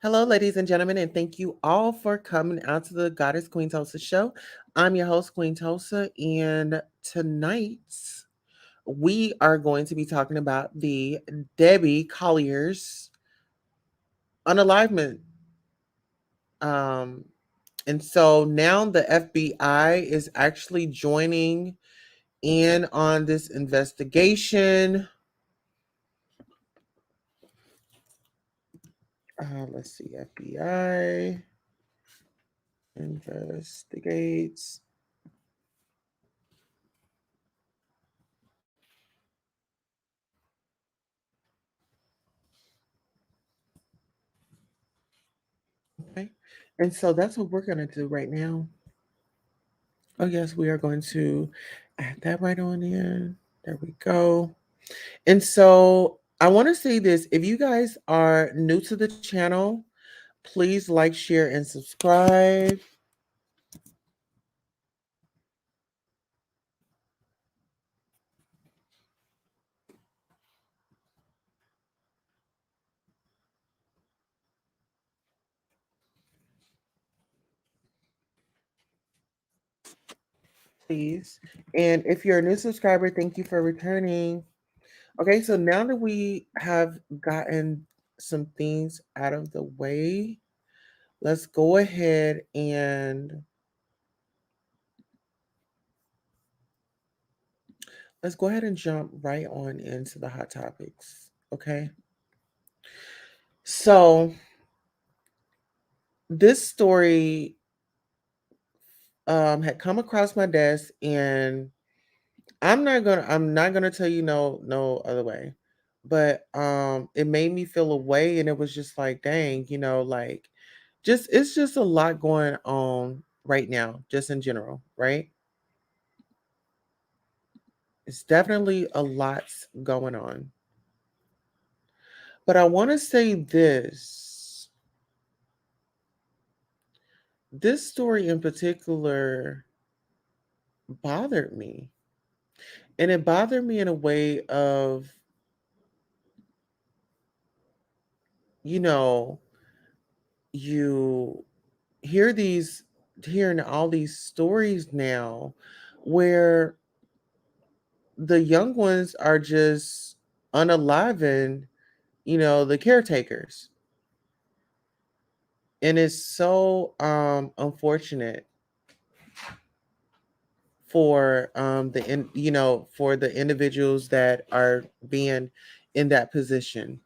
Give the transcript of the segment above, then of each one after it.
Hello, ladies and gentlemen, and thank you all for coming out to the Goddess Queen Tulsa show. I'm your host, Queen Tulsa, and tonight we are going to be talking about the Debbie Collier's unalivement. Um, and so now the FBI is actually joining in on this investigation. Let's see, FBI investigates. Okay. And so that's what we're going to do right now. Oh, yes, we are going to add that right on in. There we go. And so I want to say this, if you guys are new to the channel, please like, share, and subscribe. Please. And if you're a new subscriber, thank you for returning. Okay, so now that we have gotten some things out of the way, let's go ahead and jump right on into the hot topics. Okay. So this story had come across my desk, and I'm not gonna tell you no other way. But it made me feel a way, and it was just like, dang, like just it's just a lot going on right now, just in general, right? It's definitely a lot going on. But I want to say this story in particular bothered me. And it bothered me in a way of, you know, you hearing all these stories now where the young ones are just unaliving, the caretakers. And it's so unfortunate for for the individuals that are being in that position.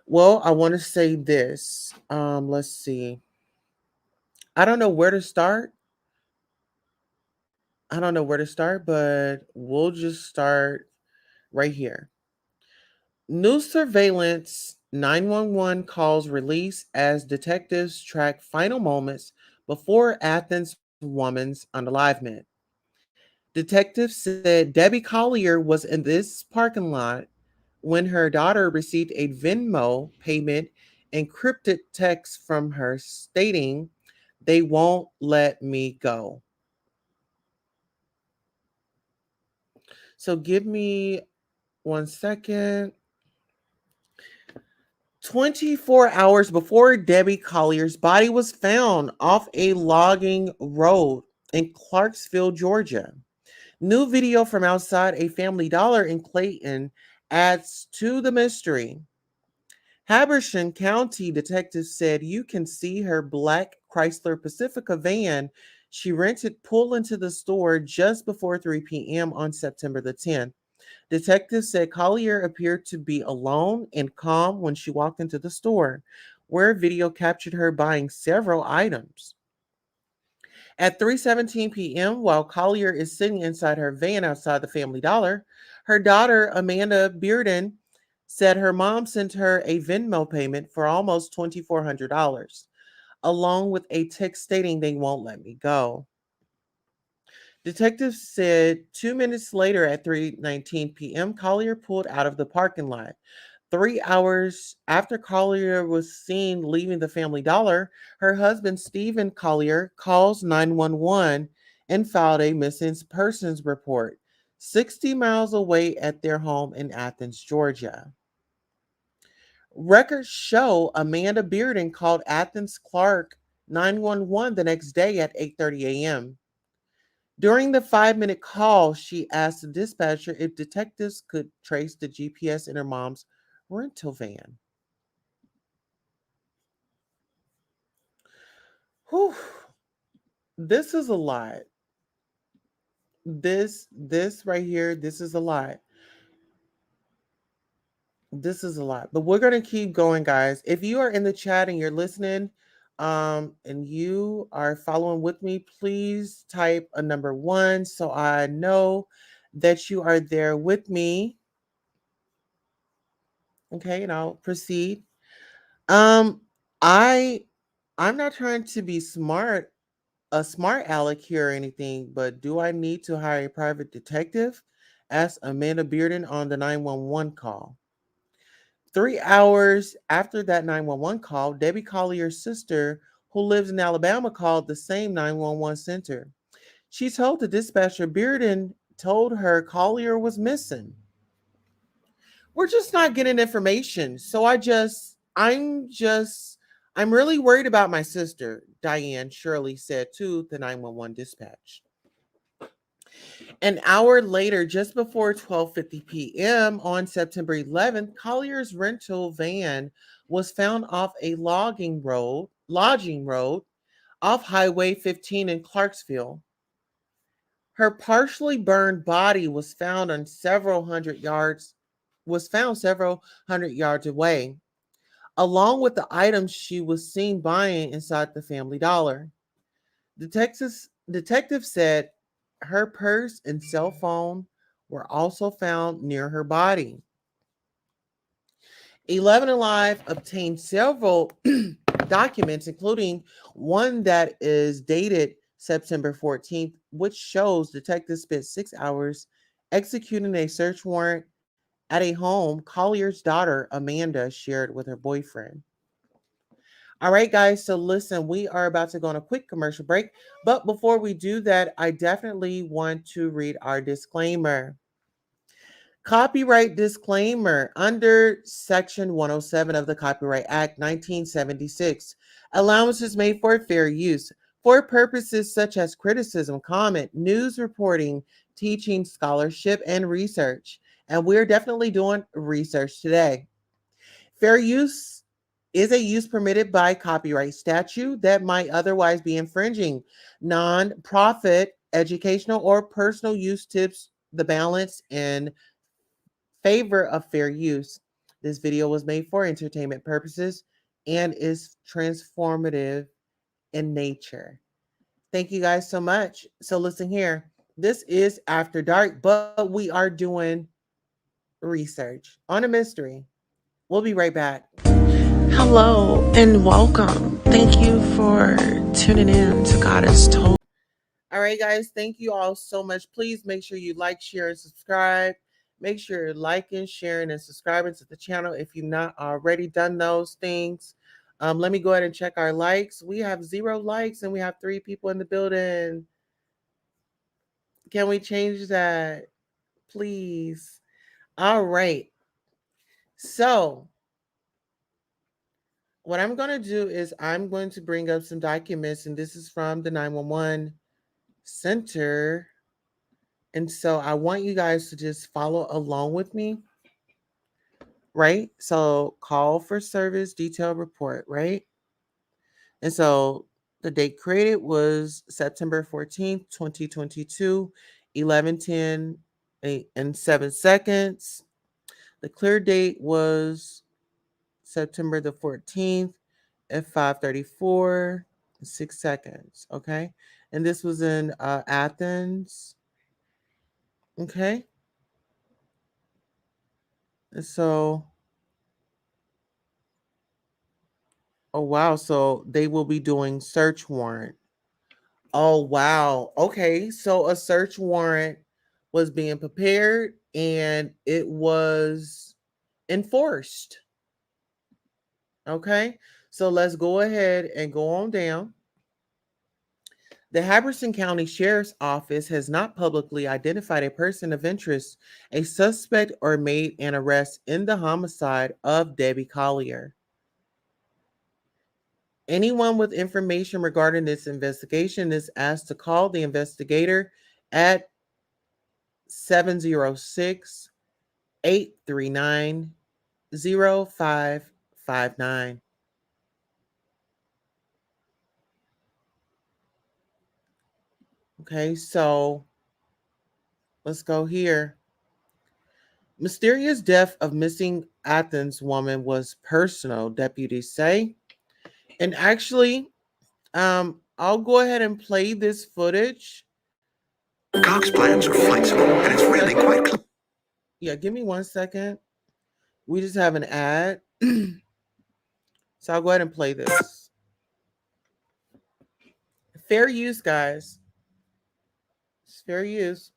Well, I want to say this. Let's see. I don't know where to start. I don't know where to start, but we'll just start right here. New surveillance 911 calls release as detectives track final moments before Athens woman's unalivement. Detectives said Debbie Collier was in this parking lot when her daughter received a Venmo payment encrypted text from her stating, "They won't let me go." So give me 1 second. 24 hours before Debbie Collier's body was found off a logging road in Clarksville, Georgia. New video from outside a Family Dollar in Clayton adds to the mystery. Habersham County detectives said you can see her black Chrysler Pacifica van she rented pull into the store just before 3 p.m. on September the 10th. Detectives said Collier appeared to be alone and calm when she walked into the store, where video captured her buying several items. At 3:17 p.m., while Collier is sitting inside her van outside the Family Dollar, her daughter, Amanda Bearden, said her mom sent her a Venmo payment for almost $2,400, along with a text stating they won't let me go. Detectives said 2 minutes later at 3:19 p.m., Collier pulled out of the parking lot. 3 hours after Collier was seen leaving the Family Dollar, her husband, Stephen Collier, calls 911 and filed a missing persons report 60 miles away at their home in Athens, Georgia. Records show Amanda Bearden called Athens Clark 911 the next day at 8:30 a.m. During the 5-minute call, she asked the dispatcher if detectives could trace the GPS in her mom's rental van. Whew, this is a lot. This right here, this is a lot. This is a lot. But we're gonna keep going, guys. If you are in the chat and you're listening, and you are following with me, please type a number 1 so I know that you are there with me. Okay, and I'll proceed. Um, I I'm not trying to be smart, a smart aleck here or anything, but do I need to hire a private detective? Asked Amanda Bearden on the 911 call. 3 hours after that 911 call, Debbie Collier's sister, who lives in Alabama, called the same 911 center. She told the dispatcher Bearden told her Collier was missing. We're just not getting information. So I'm really worried about my sister, Diane Shirley said to the 911 dispatch. An hour later, just before 12:50 p.m. on September 11th, Collier's rental van was found off a lodging road off Highway 15 in Clarksville. Her partially burned body was found several hundred yards away, along with the items she was seen buying inside the Family Dollar. Detectives said her purse and cell phone were also found near her body. 11 Alive obtained several documents, including one that is dated September 14th, which shows detectives spent 6 hours executing a search warrant at a home Collier's daughter, Amanda, shared with her boyfriend. All right, guys. So listen, we are about to go on a quick commercial break. But before we do that, I definitely want to read our disclaimer. Copyright disclaimer under Section 107 of the Copyright Act 1976. Allowance is made for fair use for purposes such as criticism, comment, news reporting, teaching, scholarship, and research. And we're definitely doing research today. Fair use is a use permitted by copyright statute that might otherwise be infringing. Non-profit, educational, or personal use tips the balance in favor of fair use. This video was made for entertainment purposes and is transformative in nature. Thank you guys so much. So listen here. This is After Dark, but we are doing research on a mystery. We'll be right back. Hello and welcome. Thank you for tuning in to God Is Told. All right, guys. Thank you all so much. Please make sure you like, share, and subscribe. Make sure you're liking, sharing, and subscribing to the channel if you've not already done those things. Let me go ahead and check our likes. We have 0 likes and we have 3 people in the building. Can we change that, please? All right. So, what I'm going to do is I'm going to bring up some documents, and this is from the 911 center. And so I want you guys to just follow along with me, right? So call for service detail report, right? And so the date created was September 14th, 2022, 11:10 and 7 seconds. The clear date was September the 14th at 5:34 and 6 seconds, okay? And this was in Athens, okay? And so oh wow, so they will be doing search warrant. Oh wow. Okay, so a search warrant was being prepared and it was enforced. Okay? So let's go ahead and go on down. The Haberson County Sheriff's Office has not publicly identified a person of interest, a suspect, or made an arrest in the homicide of Debbie Collier. Anyone with information regarding this investigation is asked to call the investigator at 706 839 0559. Okay, so let's go here. Mysterious death of missing Athens woman was personal, deputies say. And actually, I'll go ahead and play this footage. Cox plans are flexible, and it's really quite clear. Yeah, give me 1 second. We just have an ad. So I'll go ahead and play this. Fair use, guys. It's fair use.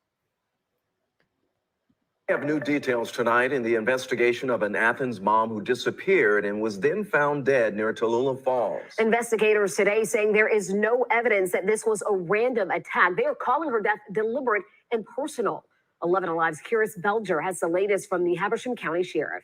We have new details tonight in the investigation of an Athens mom who disappeared and was then found dead near Tallulah Falls. Investigators today saying there is no evidence that this was a random attack. They are calling her death deliberate and personal. 11 Alive's Collier'S has the latest from the Habersham County Sheriff.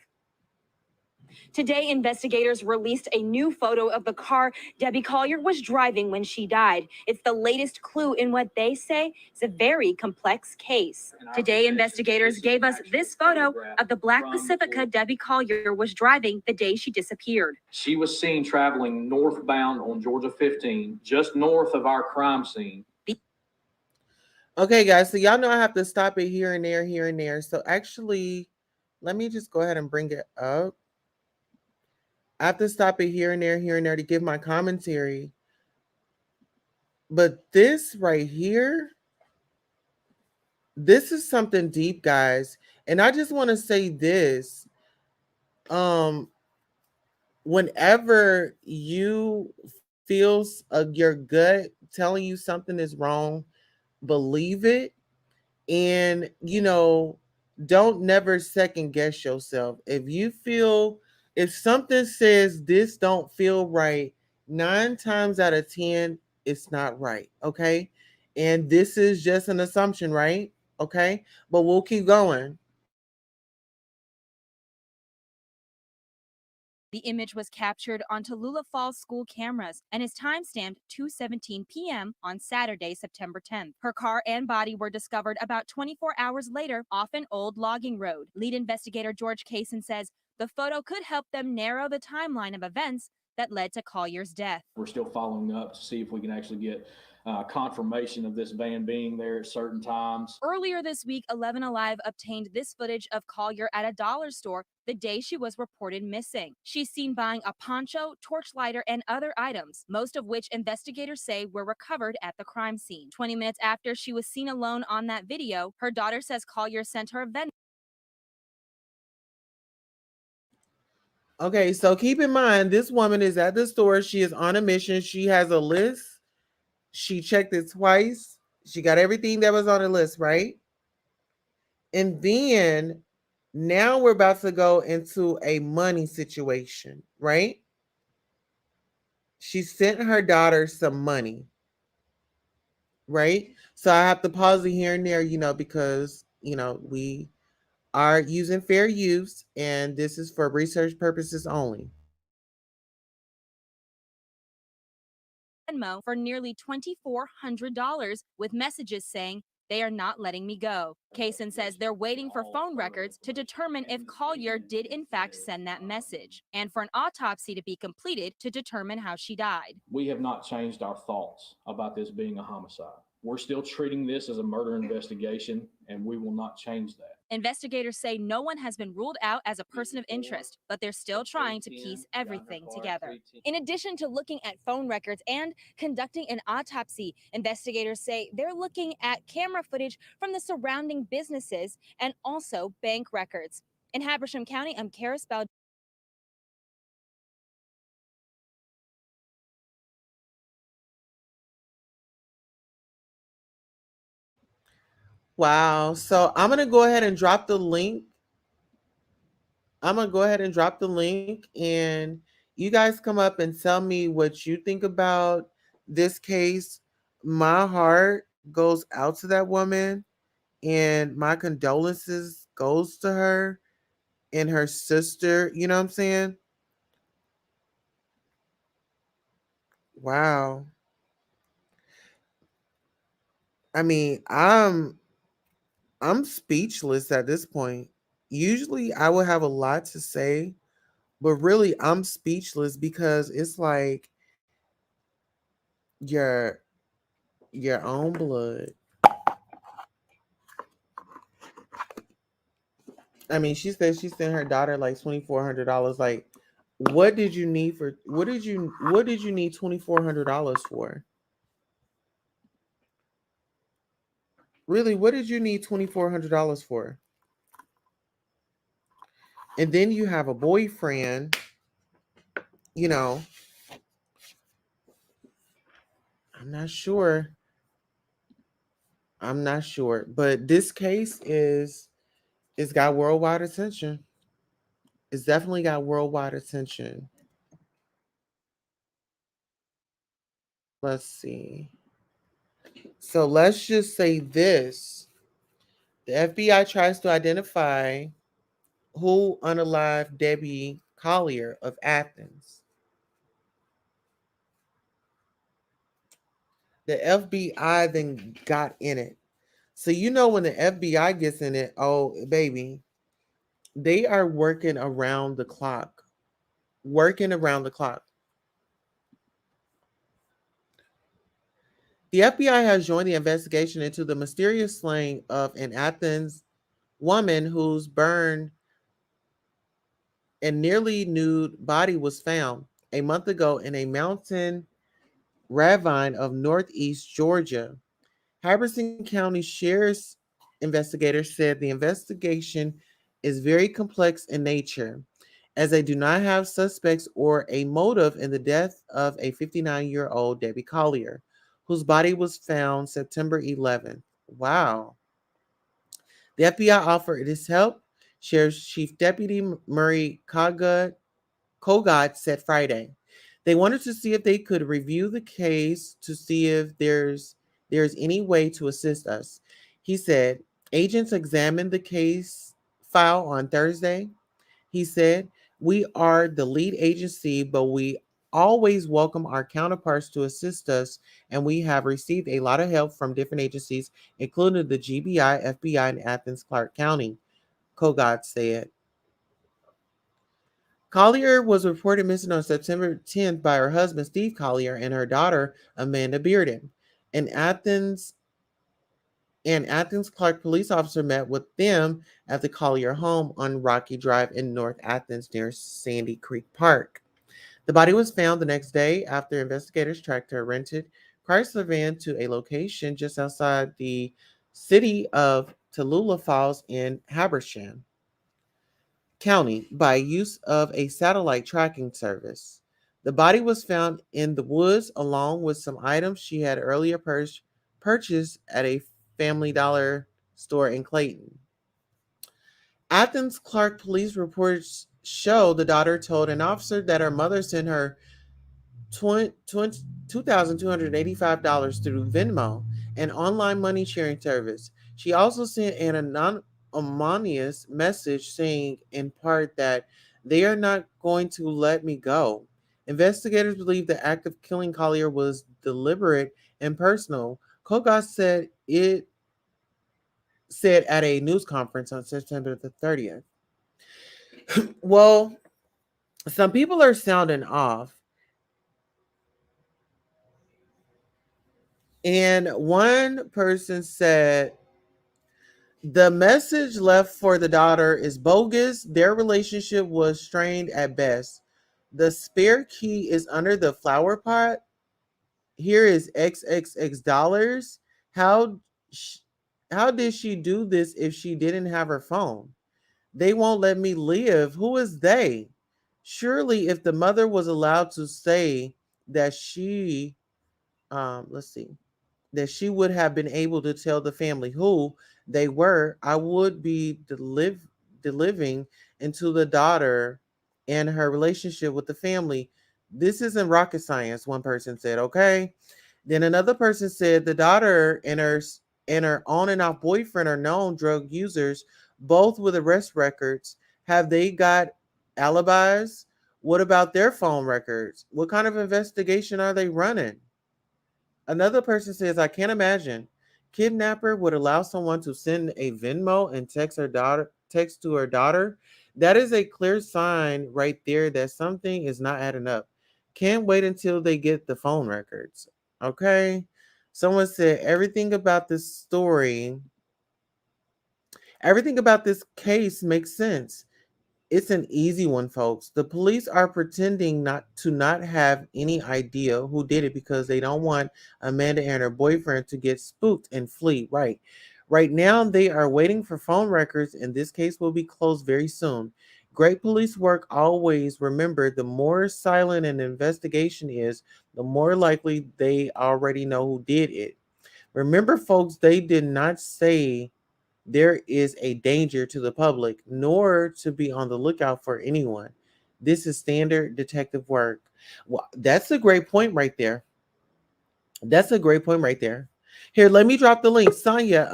Today, investigators released a new photo of the car Debbie Collier was driving when she died. It's the latest clue in what they say is a very complex case. Today, investigators gave us this photo of the black Pacifica Debbie Collier was driving the day she disappeared. She was seen traveling northbound on Georgia 15, just north of our crime scene. Okay, guys, so y'all know I have to stop it here and there, here and there. So actually, let me just go ahead and bring it up. I have to stop it here and there to give my commentary. But this right here, this is something deep, guys. And I just want to say this. Whenever you feel your gut telling you something is wrong, believe it. And, don't never second guess yourself. If something says this don't feel right, 9 times out of 10, it's not right. Okay. And this is just an assumption, right? Okay. But we'll keep going. The image was captured on Tallulah Falls school cameras and is timestamped 2:17 p.m. on Saturday, September 10th. Her car and body were discovered about 24 hours later off an old logging road. Lead investigator George Kaysen says the photo could help them narrow the timeline of events that led to Collier's death. We're still following up to see if we can actually get confirmation of this van being there at certain times. Earlier this week, 11 Alive obtained this footage of Collier at a dollar store the day she was reported missing. She's seen buying a poncho, torch lighter, and other items, most of which investigators say were recovered at the crime scene. 20 minutes after she was seen alone on that video, her daughter says Collier sent her a Venmo. Okay, so keep in mind, this woman is at the store. She is on a mission. She has a list. She checked it twice. She got everything that was on the list, right? And then now we're about to go into a money situation, right? She sent her daughter some money, right? So I have to pause it here and there, because, we are using fair use, and this is for research purposes only. For nearly $2,400 with messages saying they are not letting me go. Kaysen says they're waiting for phone records to determine if Collier did in fact send that message and for an autopsy to be completed to determine how she died. We have not changed our thoughts about this being a homicide. We're still treating this as a murder investigation, and we will not change that. Investigators say no one has been ruled out as a person of interest, but they're still trying to piece everything together. In addition to looking at phone records and conducting an autopsy, investigators say they're looking at camera footage from the surrounding businesses and also bank records. In Habersham County, I'm Collier'S. Wow. So I'm going to go ahead and drop the link. And you guys come up and tell me what you think about this case. My heart goes out to that woman, and my condolences goes to her and her sister. You know what I'm saying? Wow. I mean, I'm speechless at this point. Usually I would have a lot to say, but really I'm speechless because it's like your your own blood. I mean, she said she sent her daughter like $2,400. Like, what did you need $2,400 for? Really, what did you need $2,400 for? And then you have a boyfriend, you know, I'm not sure. I'm not sure. But this case it's got worldwide attention. It's definitely got worldwide attention. Let's see. So let's just say this. The FBI tries to identify who unalived Debbie Collier of Athens. The FBI then got in it. So you know when the FBI gets in it, oh baby, they are working around the clock. Working around the clock. The FBI has joined the investigation into the mysterious slaying of an Athens woman whose burned and nearly nude body was found a month ago in a mountain ravine of northeast Georgia. Harrison County Sheriff's investigators said the investigation is very complex in nature, as they do not have suspects or a motive in the death of a 59-year-old Debbie Collier, whose body was found September 11th. Wow. The FBI offered its help, Sheriff's Chief Deputy Murray Kogod said Friday. They wanted to see if they could review the case to see if there's any way to assist us. He said, agents examined the case file on Thursday. He said, we are the lead agency, but we always welcome our counterparts to assist us, and we have received a lot of help from different agencies, including the GBI, FBI, and Athens Clark County, Kogod said. Collier was reported missing on September 10th by her husband, Steve Collier, and her daughter, Amanda Bearden. An Athens Clark police officer met with them at the Collier home on Rocky Drive in North Athens near Sandy Creek Park. The body was found the next day after investigators tracked her rented Chrysler van to a location just outside the city of Tallulah Falls in Habersham County by use of a satellite tracking service. The body was found in the woods along with some items she had earlier purchased at a Family Dollar store in Clayton. Athens Clark police reports show the daughter told an officer that her mother sent her $2,285 through Venmo, an online money sharing service. She also sent an anonymous message saying, in part, that they are not going to let me go. Investigators believe the act of killing Collier was deliberate and personal. Kogas said at a news conference on September the 30th. Well, some people are sounding off. And one person said the message left for the daughter is bogus. Their relationship was strained at best. The spare key is under the flower pot. Here is XXX dollars. How sh- how did she do this if she didn't have her phone? They won't let me live. Who is they? Surely if the mother was allowed to say that let's see, that she would have been able to tell the family who they were, I would be deliving into the daughter and her relationship with the family. This isn't rocket science, one person said, okay? Then another person said the daughter and her on and off boyfriend are known drug users, both with arrest records. Have they got alibis? What about their phone records? What kind of investigation are they running? Another person says, I can't imagine. Kidnapper would allow someone to send a Venmo and text to her daughter. That is a clear sign right there that something is not adding up. Can't wait until they get the phone records. Okay. Someone said everything about this case makes sense. It's an easy one, folks. The police are pretending not have any idea who did it because they don't want Amanda and her boyfriend to get spooked and flee. Right. Right now, they are waiting for phone records, and this case will be closed very soon. Great police work always. Remember, the more silent an investigation is, the more likely they already know who did it. Remember, folks, they did not say there is a danger to the public, nor to be on the lookout for anyone. This is standard detective work. Well, that's a great point right there. That's a great point right there. Here, let me drop the link. Sonia,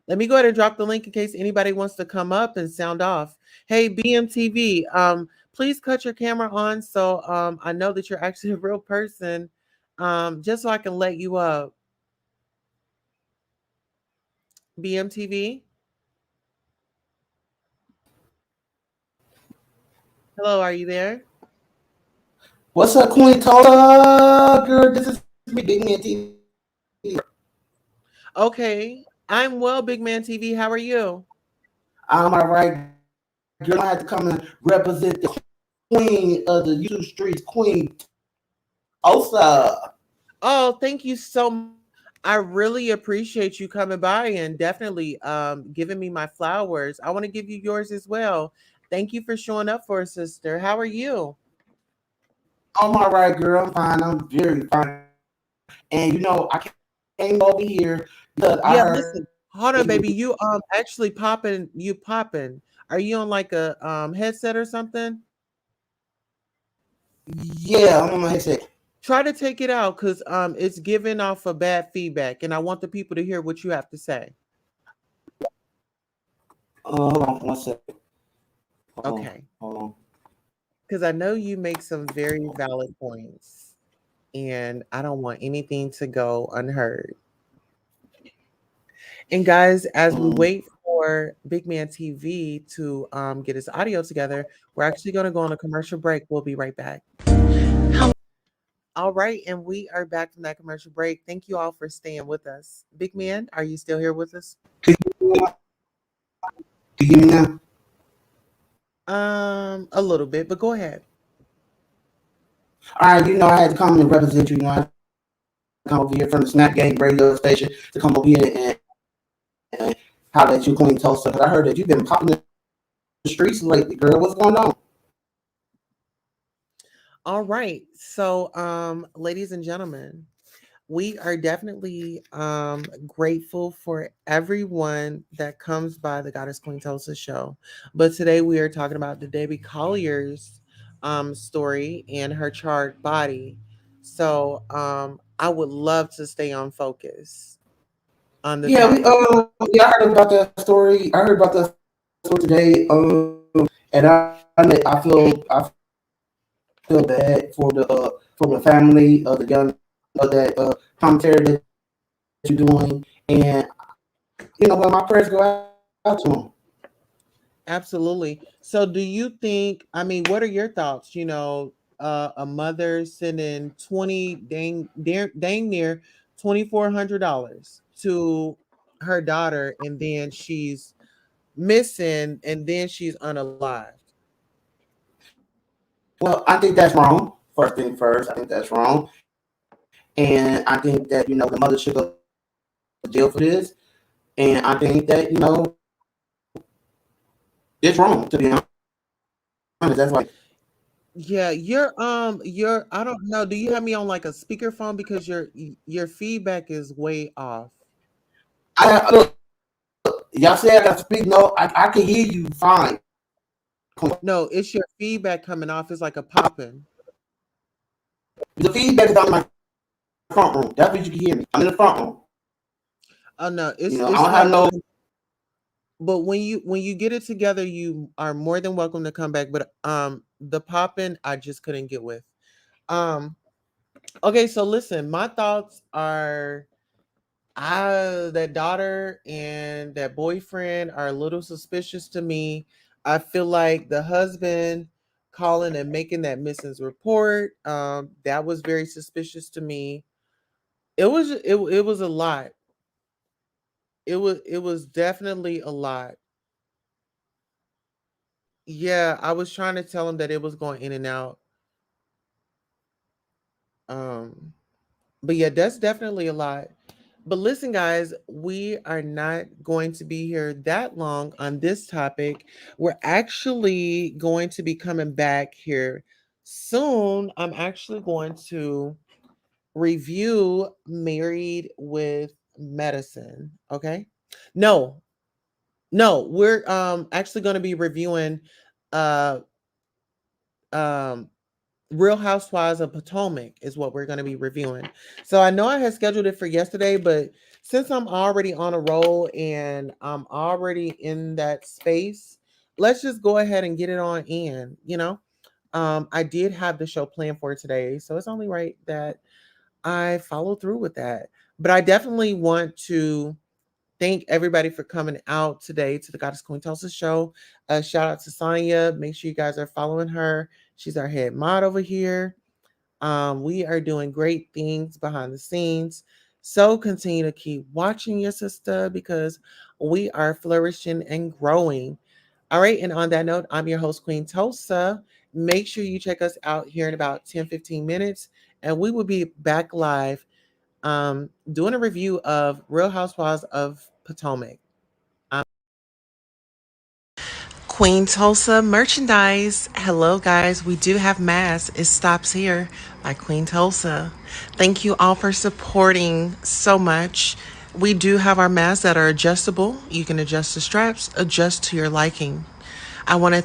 let me go ahead and drop the link in case anybody wants to come up and sound off. Hey, BMTV, please cut your camera on so I know that you're actually a real person, just so I can let you up. BMTV, hello, are you there? What's up, Queen Tola? Girl, this is me, Big Man TV. Okay, I'm well, Big Man TV. How are you? I'm all right, girl. I had to come and represent the queen of the YouTube streets, Queen Osa. Oh, thank you so much. I really appreciate you coming by and definitely giving me my flowers. I want to give you yours as well. Thank you for showing up for us, sister. How are you? I'm all right, girl. I'm fine. I'm very fine. And I came over here because I Yeah, heard listen. Hold on, you. baby. You actually popping. Are you on like a headset or something? Yeah, I'm on my headset. Try to take it out because it's giving off a bad feedback and I want the people to hear what you have to say. Hold on 1 second. Okay. Hold on. Because I know you make some very valid points, and I don't want anything to go unheard. And guys, as we Um, wait for Big Man TV to get his audio together, we're actually going to go on a commercial break. We'll be right back. All right, and we are back from that commercial break. Thank you all for staying with us. Big Man, are you still here with us? can you hear me now? A little bit, but go ahead. All right, I had to come and represent you. I had to come over here from the Snap Game radio station to come over here and holler at you, Queen Tulsa. Because I heard that you've been popping in the streets lately, girl. What's going on? All right. So, ladies and gentlemen, we are definitely grateful for everyone that comes by the Goddess Queen Tulsa show. But today we are talking about the Debbie Collier's story and her charred body. So I would love to stay on focus on the Yeah, topic. I heard about that story. I heard about that story today. And I feel bad for the family of the young of that commentary that you're doing, and when my prayers go out to them. Absolutely. So do you think, I mean, what are your thoughts? A mother sending 20 dang near $2,400 to her daughter and then she's missing and then she's unalived. Well, I think that's wrong. First thing first, I think that's wrong, and I think that the mother should go to jail for this, and I think that it's wrong, to be honest. That's why Yeah, I don't know. Do you have me on like a speakerphone because your feedback is way off? look. Y'all say I got to speak. No, I can hear you fine. No, it's your feedback coming off. It's like a popping. The feedback is on my front room. That's what you can hear me. I'm in the front room. Oh no, it's I it's don't have fine. no. But when you get it together, you are more than welcome to come back. But the popping I just couldn't get with. Um okay, so listen, my thoughts are that daughter and that boyfriend are a little suspicious to me. I feel like the husband calling and making that missing report, that was very suspicious to me. It was a lot. It was definitely a lot. Yeah, I was trying to tell him that it was going in and out. Um, but yeah, that's definitely a lot. But listen, guys, we are not going to be here that long on this topic. We're actually going to be coming back here soon. I'm actually going to review Married with Medicine. Okay. No, no, we're actually going to be reviewing uh um Real Housewives of Potomac is what we're going to be reviewing. So I know I had scheduled it for yesterday, but since I'm already on a roll and I'm already in that space, let's just go ahead and get it on in, you know? I did have the show planned for today, so it's only right that I follow through with that. But I definitely want to thank everybody for coming out today to the Goddess Queen Tulsa show. Shout out to Sonya. Make sure you guys are following her. She's our head mod over here. We are doing great things behind the scenes. So continue to keep watching your sister because we are flourishing and growing. All right. And on that note, I'm your host, Queen Tulsa. Make sure you check us out here in about 10-15 minutes. And we will be back live doing a review of Real Housewives of Potomac. Queen Tulsa merchandise. Hello, guys. We do have masks. It stops here by Queen Tulsa. Thank you all for supporting so much. We do have our masks that are adjustable. You can adjust the straps, adjust to your liking. I want to